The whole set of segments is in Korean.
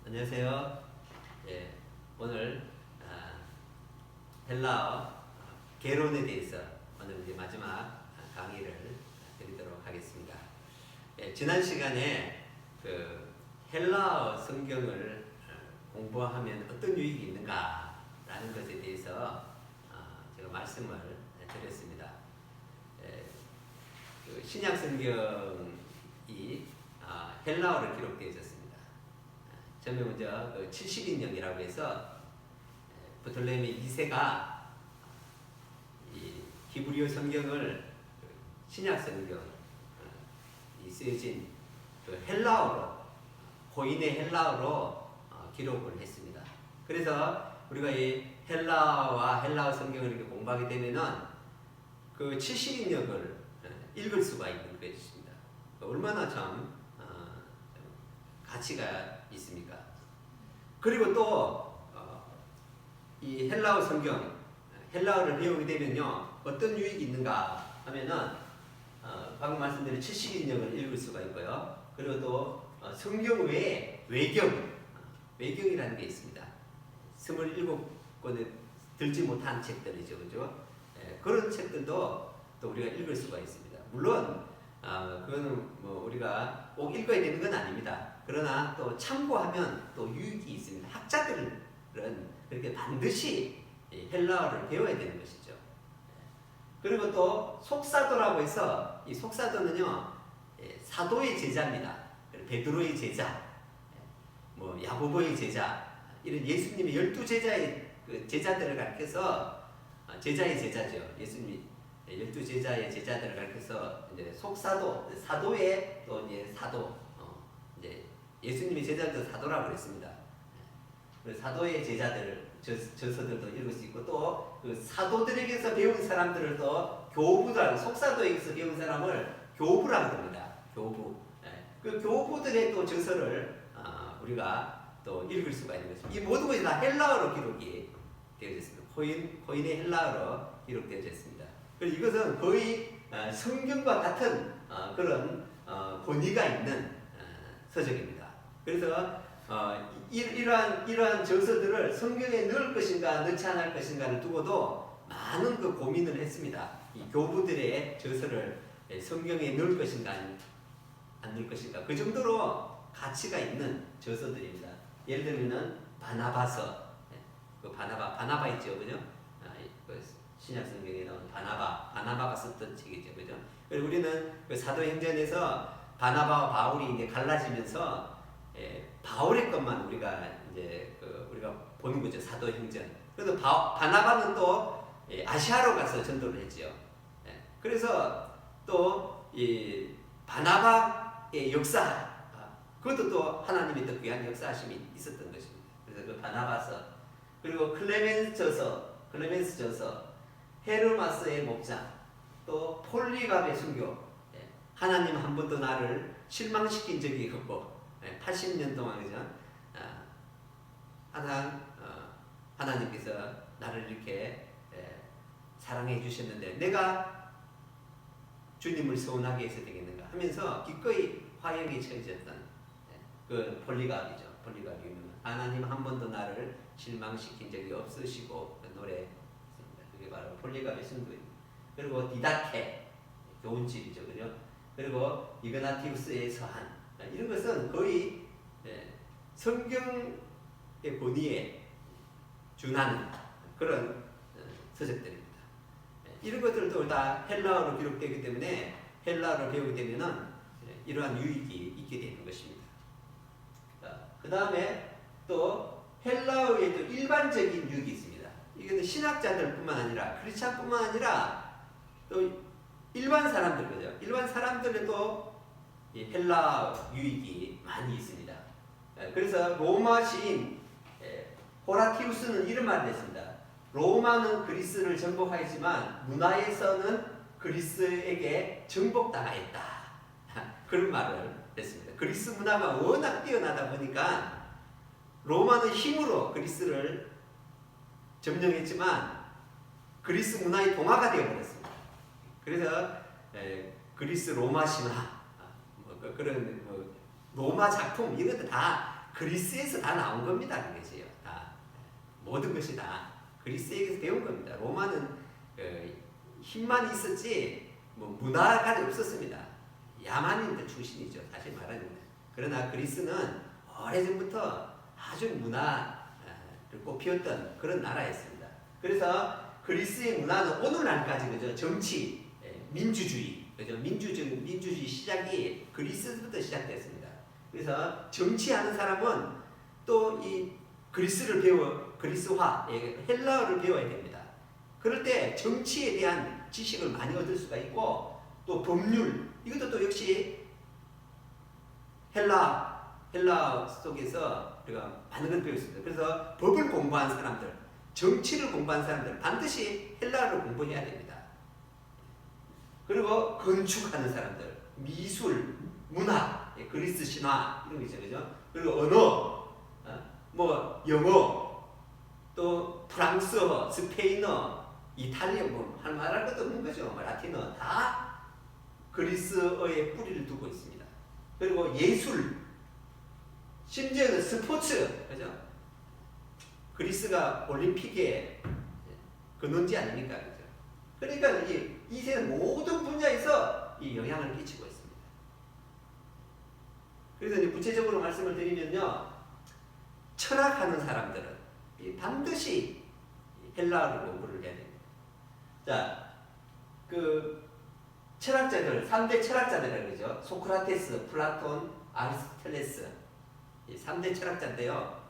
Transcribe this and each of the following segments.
안녕하세요. 예, 오늘 헬라어 개론에 대해서 오늘 이제 마지막 강의를 드리도록 하겠습니다. 예, 지난 시간에 그 헬라어 성경을 공부하면 어떤 유익이 있는가라는 것에 대해서 제가 말씀을 드렸습니다. 예, 그 신약 성경이 헬라어로 기록되어 있었습니다. 처음에 먼저 그 70인령이라고 해서 브톨레미 2세가 이 히브리어 성경을 신약 성경 이 쓰여진 그 헬라어로 고인의 헬라어로 기록을 했습니다. 그래서 우리가 이 헬라어와 헬라어 성경을 이렇게 공부하게 되면은 그 70인령을 읽을 수가 있는 것입니다. 얼마나 참 가치가 있습니까? 그리고 또 이 헬라어 성경, 헬라어를 배우게 되면요 어떤 유익이 있는가 하면은 방금 말씀드린 70인령을 읽을 수가 있고요. 그리고 또 성경 외에 외경이라는 게 있습니다. 27권에 들지 못한 책들이죠, 그죠? 그런 책들도 또 우리가 읽을 수가 있습니다. 물론 그거는 뭐 우리가 꼭 읽어야 되는 건 아닙니다. 그러나 또 참고하면 또 유익이 있습니다. 학자들은 그렇게 반드시 헬라어를 배워야 되는 것이죠. 그리고 또 속사도라고 해서 이 속사도는요 사도의 제자입니다. 베드로의 제자, 뭐 야고보의 제자, 이런 예수님의 12제자의 그 제자들을 가르쳐서 제자의 제자죠. 예수님이 12제자의 제자들을 가르쳐서 이제 속사도, 사도의 또 이제 사도, 이제 예수님의 제자들도 사도라고 그랬습니다. 사도의 제자들 저서들도 읽을 수 있고 또 그 사도들에게서 배운 사람들을 또 교부라고, 속사도에게서 배운 사람을 교부라고 합니다. 교부. 그 교부들의 또 저서를 우리가 또 읽을 수가 있는 것입니다. 이 모든 것이 다 헬라어로 기록이 되어졌습니다. 고인의 헬라어로 기록되어졌습니다. 그래서 이것은 거의 성경과 같은 그런 권위가 있는 서적입니다. 그래서 이러한 저서들을 성경에 넣을 것인가 넣지 않을 것인가를 두고도 많은 그 고민을 했습니다. 이 교부들의 저서를 성경에 넣을 것인가 안 넣을 것인가, 그 정도로 가치가 있는 저서들입니다. 예를 들면은 바나바서, 그 바나바 있죠, 그죠? 그 신약 성경에 나온 바나바가 썼던 책이죠, 그죠? 그리고 우리는 그 사도행전에서 바나바와 바울이 이제 갈라지면서 바울의 것만 우리가 이제 우리가 보는 거죠, 사도행전. 그래서 바나바는 또 아시아로 가서 전도를 했지요. 그래서 또 이 바나바의 역사, 그것도 또 하나님의 또 귀한 역사하심이 있었던 것입니다. 그래서 그 바나바서, 그리고 클레멘스 저서, 헤르마스의 목장, 또 폴리갑의 순교. 하나님 한 번도 나를 실망시킨 적이 없고 80년 동안 그죠? 항상 하나님께서 나를 이렇게 사랑해 주셨는데 내가 주님을 서운하게 해서 되겠는가 하면서 기꺼이 화형에 처해졌던 그 폴리갑이죠. 폴리갑이 하나님 한 번도 나를 실망시킨 적이 없으시고 그 노래입니다. 그게 바로 폴리갑의 승부입니다. 그리고 디다케, 교훈집이죠, 그죠? 그리고 이그나티우스의 서한, 이런 것은 거의 성경의 권위에 준하는 그런 서적들입니다. 이런 것들도 다 헬라어로 기록되기 때문에 헬라어를 배우게 되면은 이러한 유익이 있게 되는 것입니다. 그 다음에 또 헬라어의 또 일반적인 유익이 있습니다. 이게 신학자들뿐만 아니라 크리스찬뿐만 아니라 또 일반 사람들, 그죠? 일반 사람들에도 이 헬라 유익이 많이 있습니다. 그래서 로마 시인 호라티우스는 이런 말을 했습니다. 로마는 그리스를 정복하였지만 문화에서는 그리스에게 정복당하였다. 그런 말을 했습니다. 그리스 문화가 워낙 뛰어나다 보니까 로마는 힘으로 그리스를 점령했지만 그리스 문화의 동화가 되어버렸습니다. 그래서 그리스 로마 신화, 그런 로마 작품, 이것도 다 그리스에서 다 나온 겁니다. 그것이요. 다 모든 것이 다 그리스에게서 배운 겁니다. 로마는 힘만 있었지 뭐 문화가 없었습니다. 야만인들 출신이죠. 사실 말하는. 그러나 그리스는 오래전부터 아주 문화를 꽃피웠던 그런 나라였습니다. 그래서 그리스의 문화는 오늘날까지 그죠? 정치, 민주주의, 그죠? 민주주의 시작이 그리스부터 시작됐습니다. 그래서 정치하는 사람은 또 이 그리스화, 헬라어를 배워야 됩니다. 그럴 때 정치에 대한 지식을 많이 얻을 수가 있고 또 법률, 이것도 또 역시 헬라 속에서 우리가 많은 걸 배웠습니다. 그래서 법을 공부한 사람들, 정치를 공부한 사람들 반드시 헬라어를 공부해야 됩니다. 그리고 건축하는 사람들, 미술, 문학, 그리스 신화 이런 거 있죠, 그죠? 그리고 언어, 뭐 영어, 또 프랑스어, 스페인어, 이탈리아 뭐 말할 것도 없는 거죠. 라틴어 다 그리스어의 뿌리를 두고 있습니다. 그리고 예술, 심지어는 스포츠, 그죠? 그리스가 올림픽의 근원지 아닙니까, 그죠? 그러니까 이 세계 모든 분야에서 이 영향을 끼치고 있습니다. 그래서 이제 구체적으로 말씀을 드리면요, 철학하는 사람들은 반드시 헬라어를 공부를 해야 됩니다. 자, 그 철학자들, 3대 철학자들이라고 그러죠. 소크라테스, 플라톤, 아리스토텔레스, 이 3대 철학자인데요.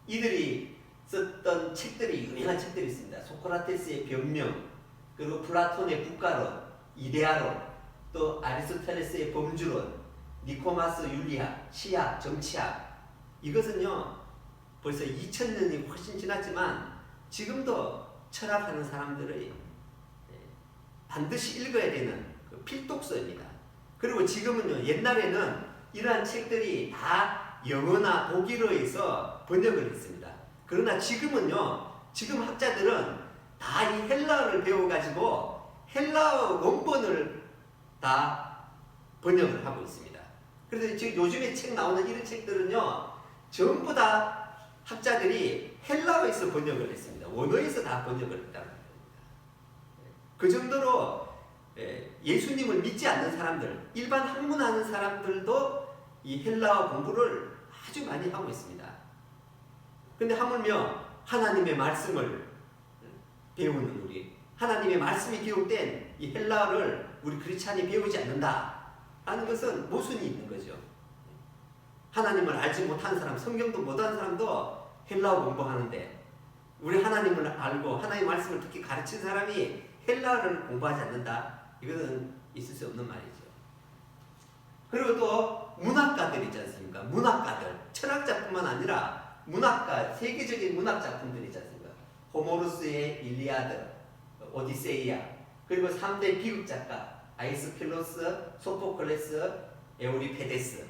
이들이 썼던 책들이 유명한 책들이 있습니다. 소크라테스의 변명, 그리고 플라톤의 국가론, 이데아론, 또 아리스토텔레스의 범주론, 니코마스 윤리학, 시학, 정치학. 이것은요 벌써 2000년이 훨씬 지났지만 지금도 철학하는 사람들의 반드시 읽어야 되는 그 필독서입니다. 그리고 지금은요, 옛날에는 이러한 책들이 다 영어나 독일어에서 번역을 했습니다. 그러나 지금은요, 지금 학자들은 다 이 헬라어를 배워가지고 헬라어 원본을 다 번역을 하고 있습니다. 그래서 지금 요즘에 책 나오는 이런 책들은요, 전부 다 학자들이 헬라어에서 번역을 했습니다. 원어에서 다 번역을 했다는 겁니다. 그 정도로 예수님을 믿지 않는 사람들, 일반 학문하는 사람들도 이 헬라어 공부를 아주 많이 하고 있습니다. 근데 하물며 하나님의 말씀을 배우는 우리, 하나님의 말씀이 기록된 이 헬라어를 우리 크리스찬이 배우지 않는다 하는 것은 모순이 있는 거죠. 하나님을 알지 못한 사람, 성경도 못한 사람도 헬라어 공부하는데 우리 하나님을 알고 하나님의 말씀을 특히 가르친 사람이 헬라어를 공부하지 않는다? 이것은 있을 수 없는 말이죠. 그리고 또 문학가들 있지 않습니까? 문학가들, 철학자뿐만 아니라 문학가, 세계적인 문학 작품들 있지 않습니까? 호모로스의 일리아드, 오디세이아, 그리고 3대 비극 작가 아이스킬로스, 소포클레스, 에우리페데스.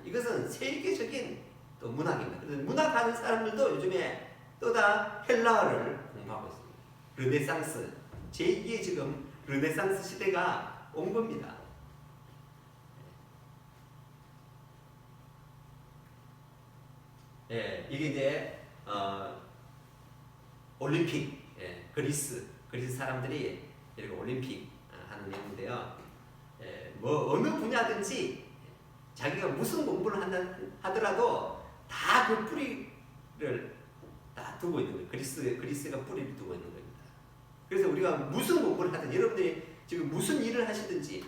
이것은 세계적인 또 문학입니다. 그래서 문학하는 사람들도 요즘에 또 다 헬라어를 공부하고 있습니다. 르네상스, 제2의 지금 르네상스 시대가 온 겁니다. 이게 이제 올림픽, 그리스 사람들이 이렇게 올림픽 하는 내용인데요. 뭐 어느 분야든지 자기가 무슨 공부를 하더라도 다 그 뿌리를 다 두고 있는 거예요. 그리스가 뿌리를 두고 있는 겁니다. 그래서 우리가 무슨 공부를 하든, 여러분들이 지금 무슨 일을 하시든지,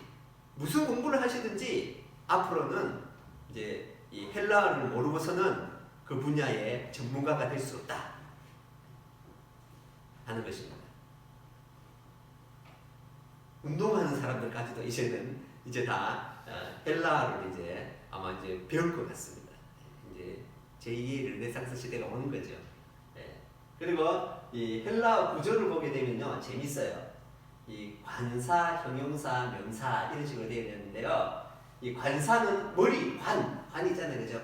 무슨 공부를 하시든지 앞으로는 이제 이 헬라어를 모르고서는 그 분야의 전문가가 될 수 없다 하는 것입니다. 운동하는 사람들까지도 이제 다 헬라어를 이제 아마 이제 배울 것 같습니다. 이제 제2의 르네상스 시대가 오는 거죠. 그리고 이 헬라어 구조를 보게 되면요, 재밌어요. 이 관사, 형용사, 명사 이런 식으로 되어 있는데요. 이 관사는 머리, 관이잖아요, 그죠?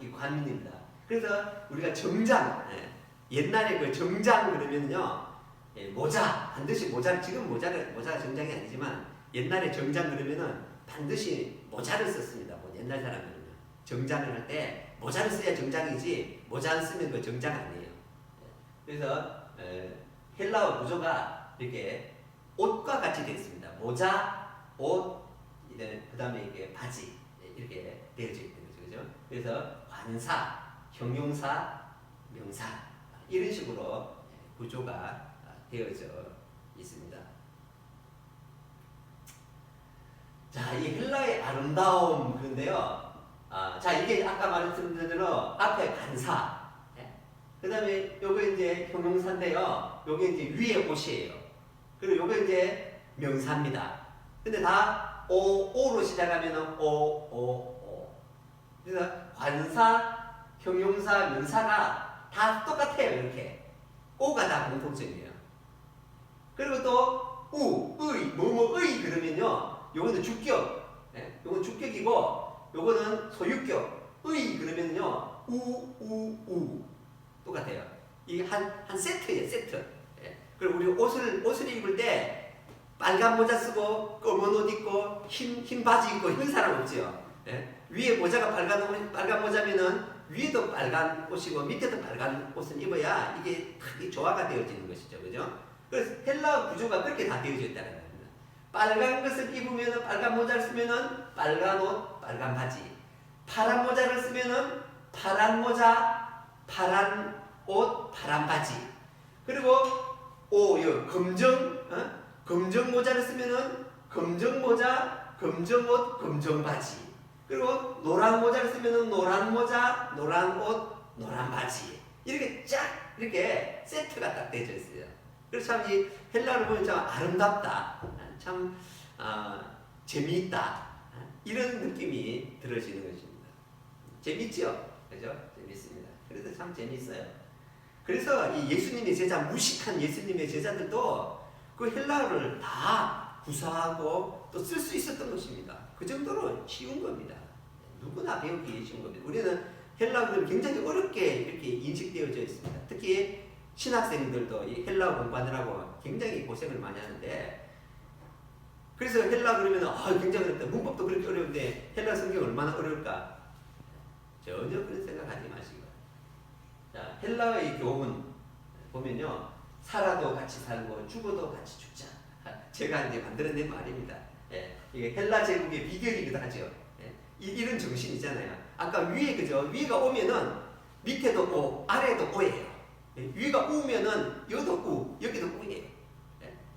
이 관입니다. 그래서 우리가 정장, 옛날에 그 정장 그러면요, 모자, 반드시 모자, 지금 모자가 정장이 아니지만 옛날에 정장 그러면은 반드시 모자를 썼습니다. 옛날 사람들은요. 정장을 할 때 모자를 써야 정장이지 모자 안 쓰면 그 정장 아니에요. 그래서 헬라어 구조가 이렇게 옷과 같이 되어 있습니다. 모자, 옷, 그 다음에 이게 바지 이렇게 되어져 있는 거죠. 그죠? 그래서 관사, 형용사, 명사 이런 식으로 구조가 되어져 있습니다. 자, 이 헬라의 아름다움 그런데요. 자, 이게 아까 말씀드린 대로 앞에 관사, 그 다음에 요거 이제 형용사인데요. 요게 이제 위에 옷이에요. 그리고 요거 이제 명사입니다. 근데 다 오로 시작하면은 오. 그래서 관사, 형용사, 명사가 다 똑같아요. 이렇게 오가 다 공통점이에요. 그리고 또 의, 뭐뭐의 그러면요. 요거는 주격, 요건 주격이고 요거는 소유격. 의 그러면요. 우 똑같아요. 이게 한 세트예요. 세트. 그리고 우리 옷을 입을 때 빨간 모자 쓰고 검은 옷 입고 흰 바지 입고 이런 사람 없죠. 위에 모자가 빨간 모자면은 위에도 빨간 옷이고 밑에도 빨간 옷을 입어야 이게 크게 조화가 되어지는 것이죠. 그죠? 그래서 헬라어 구조가 그렇게 다 되어져 있다는 겁니다. 빨간 것을 입으면은 빨간 모자를 쓰면은 빨간 옷, 빨간 바지. 파란 모자를 쓰면은 파란 모자, 파란 옷, 파란 바지. 그리고 검정 모자를 쓰면은 검정 모자, 검정 옷, 검정 바지. 그리고 노란 모자를 쓰면은 노란 모자, 노란 옷, 노란 바지. 이렇게 쫙 이렇게 세트가 딱 되어 있어요. 그래서 참 이 헬라어를 보면 참 아름답다, 참 재미있다 이런 느낌이 들어지는 것입니다. 재밌죠, 그죠? 재밌습니다. 그래서 참 재밌어요. 그래서 이 예수님의 제자, 무식한 예수님의 제자들도 그 헬라어를 다 구사하고 또 쓸 수 있었던 것입니다. 그 정도로 쉬운 겁니다. 누구나 배우기 쉬운 겁니다. 우리는 헬라어를 굉장히 어렵게 이렇게 인식되어져 있습니다. 특히 신학생들도 이 헬라어 공부하느라고 굉장히 고생을 많이 하는데, 그래서 헬라어 그러면 굉장히 어렵다. 문법도 그렇게 어려운데 헬라어 성경 얼마나 어려울까? 전혀 그런 생각하지 마시고. 자, 헬라어의 교훈 보면요. 살아도 같이 살고 죽어도 같이 죽자. 제가 이제 만들어낸 말입니다. 이게 헬라 제국의 비결이기도 하죠. 이런 정신이잖아요. 아까 위에 그죠? 위가 오면은 밑에도 오, 아래도 오예요. 위가 우면은 여기도 우, 여기도 우예요.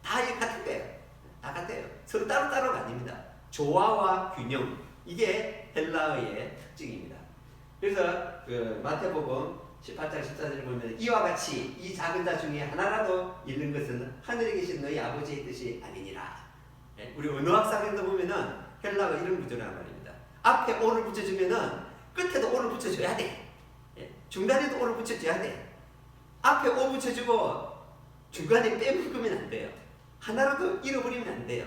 다 같은 거예요. 다 같아요. 서로 따로따로가 아닙니다. 조화와 균형, 이게 헬라어의 특징입니다. 그래서 그 마태복음 18장 14절을 보면 이와 같이 이 작은 자 중에 하나라도 잃는 것은 하늘에 계신 너희 아버지의 뜻이 아니니라. 우리 언어학상에도 보면은 헬라가 이런 구조란 말입니다. 앞에 오를 붙여주면은 끝에도 오를 붙여줘야 돼. 중간에도 오를 붙여줘야 돼. 앞에 오 붙여주고 중간에 빼먹으면 안 돼요. 하나라도 잃어버리면 안 돼요.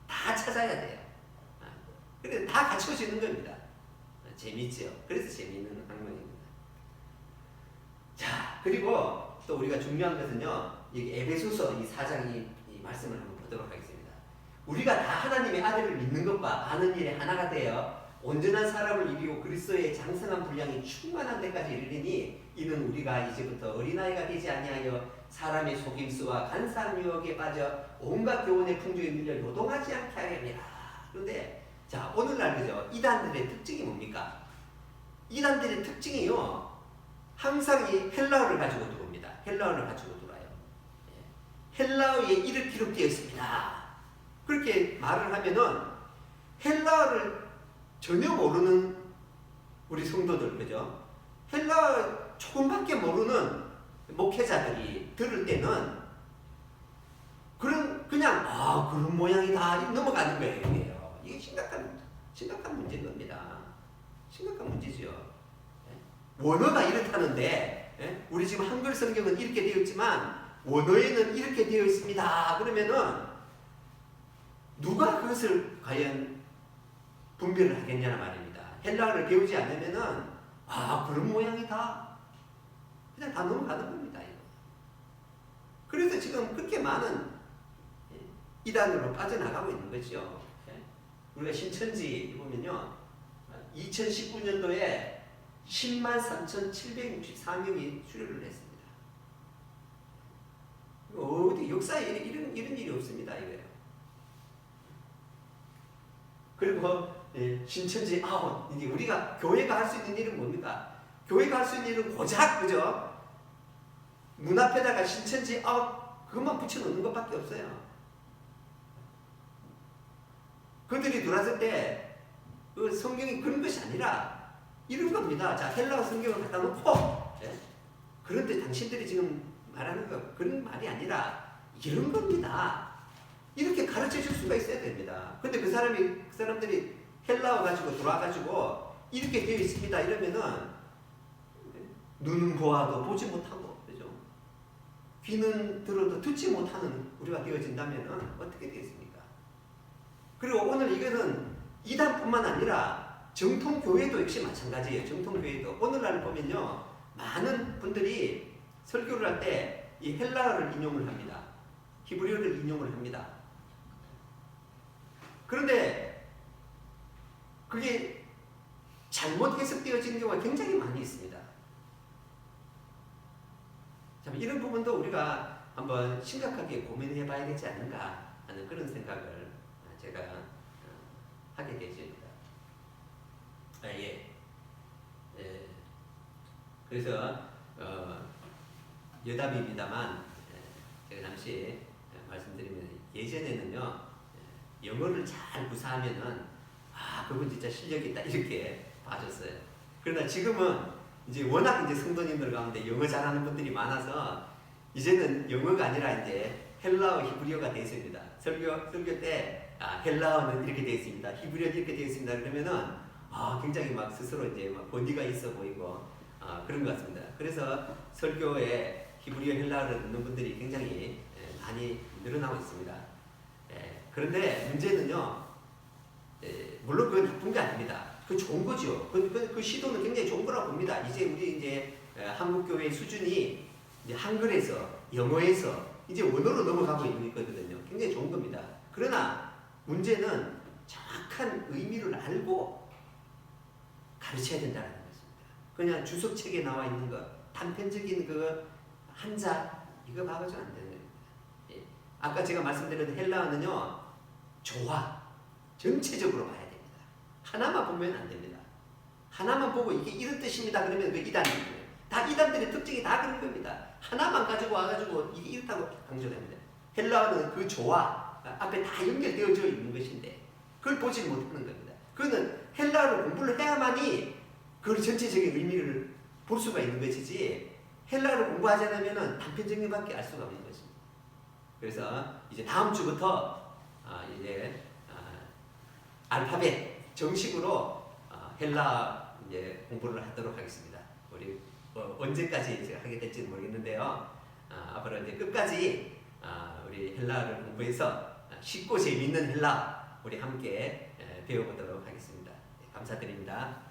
다 찾아야 돼요. 그래서 다 갖춰져 있는 겁니다. 재밌죠. 그래서 재미있는 학문입니다. 자, 그리고 또 우리가 중요한 것은요, 여기 에베소서 이 4장 이 말씀을 한번 보도록 하겠습니다. 우리가 다 하나님의 아들을 믿는 것과 아는 일에 하나가 되어 온전한 사람을 이기고 그리스도의 장성한 분량이 충만한 데까지 이르리니 이는 우리가 이제부터 어린아이가 되지 아니하여 사람의 속임수와 간사한 유혹에 빠져 온갖 교훈의 풍조에 밀려 요동하지 않게 하렵니다. 그런데 자, 오늘날 그죠? 이단들의 특징이 뭡니까? 이단들의 특징이요, 항상 이 헬라어를 가지고 들어옵니다. 헬라어를 가지고 들어와요. 헬라어에 이렇게 기록되어 있습니다. 그렇게 말을 하면은 헬라어를 전혀 모르는 우리 성도들, 그죠? 헬라어 조금밖에 모르는 목회자들이 들을 때는 그냥 그런 모양이다 넘어가는 거예요. 이게 심각한 문제인 겁니다. 심각한 문제죠. 원어가 이렇다는데, 우리 지금 한글 성경은 이렇게 되어 있지만 원어에는 이렇게 되어 있습니다. 그러면은 누가 그것을 과연 분별을 하겠냐는 말입니다. 헬라어를 배우지 않으면은 그런 모양이다, 그냥 다 넘어가는 겁니다. 이거. 그래서 지금 그렇게 많은 이단으로 빠져나가고 있는 거죠. 우리가 신천지 보면요, 2019년도에 103,764명이 수료를 했습니다. 어디 역사에 이런 일이 없습니다. 이거예요. 그리고 신천지 아웃. 이제 우리가 교회가 할 수 있는 일은 뭡니까? 교회가 할 수 있는 일은 고작 그죠? 문 앞에다가 신천지 아웃 그것만 붙여놓는 것밖에 없어요. 그들이 들어왔을 때 그 성경이 그런 것이 아니라 이런 겁니다. 자, 헬라어 성경을 갖다 놓고 그런데 당신들이 지금 말하는 거 그런 말이 아니라 이런 겁니다. 이렇게 가르쳐 줄 수가 있어야 됩니다. 근데 그 사람들이 헬라어 가지고 들어와가지고 이렇게 되어 있습니다. 이러면은 눈은 보아도 보지 못하고, 그죠? 귀는 들어도 듣지 못하는 우리가 되어진다면은 어떻게 되겠습니까? 그리고 오늘 이거는 이단뿐만 아니라 정통교회도 역시 마찬가지예요. 정통교회도 오늘날 보면요, 많은 분들이 설교를 할 때 이 헬라어를 인용을 합니다. 히브리어를 인용을 합니다. 그런데 그게 잘못 해석되어지는 경우가 굉장히 많이 있습니다. 참 이런 부분도 우리가 한번 심각하게 고민해 봐야 되지 않는가 하는 그런 생각을 제가 하게 되십니다. 그래서 여담입니다만 제가 잠시 말씀드리면 예전에는요, 영어를 잘 구사하면은 그분 진짜 실력이 있다 이렇게 봐줬어요. 그러나 지금은 이제 워낙 이제 성도님들 가운데 영어 잘하는 분들이 많아서 이제는 영어가 아니라 이제 헬라어, 히브리어가 되어 있습니다. 설교 때 헬라어는 이렇게 되어 있습니다. 히브리어는 이렇게 되어 있습니다. 그러면은 굉장히 막 스스로 이제 막 권위가 있어 보이고 그런 것 같습니다. 그래서 설교에 히브리어, 헬라어를 듣는 분들이 굉장히 많이 늘어나고 있습니다. 그런데 문제는요, 물론 그건 나쁜 게 아닙니다. 그 좋은 거죠. 그 시도는 굉장히 좋은 거라고 봅니다. 이제 우리 이제 한국 교회의 수준이 이제 한글에서 영어에서 이제 원어로 넘어가고 있는 거거든요. 굉장히 좋은 겁니다. 그러나 문제는 정확한 의미를 알고 가르쳐야 된다는 것입니다. 그냥 주석책에 나와 있는 것, 단편적인 그 한자 이거 봐가지고 안 되는 겁니다. 아까 제가 말씀드린 헬라어는요, 조화 전체적으로 봐야 됩니다. 하나만 보면 안 됩니다. 하나만 보고 이게 이런 뜻입니다. 그러면 그 이단입니다. 다 이단들의 특징이 다 그런 겁니다. 하나만 가지고 와가지고 이게 이렇다고 강조됩니다. 헬라어는 그 조화 앞에 다 연결되어져 있는 것인데 그걸 보지 못하는 겁니다. 그거는 헬라어를 공부를 해야만이 그 전체적인 의미를 볼 수가 있는 것이지 헬라어를 공부하지 않으면 단편적인 밖에 알 수가 없는 것입니다. 그래서 이제 다음 주부터 이제 알파벳 정식으로 헬라 이제 공부를 하도록 하겠습니다. 우리 언제까지 제가 하게 될지는 모르겠는데요. 앞으로 이제 끝까지 우리 헬라를 공부해서 쉽고 재미있는 헬라 우리 함께 배워보도록 하겠습니다. 감사드립니다.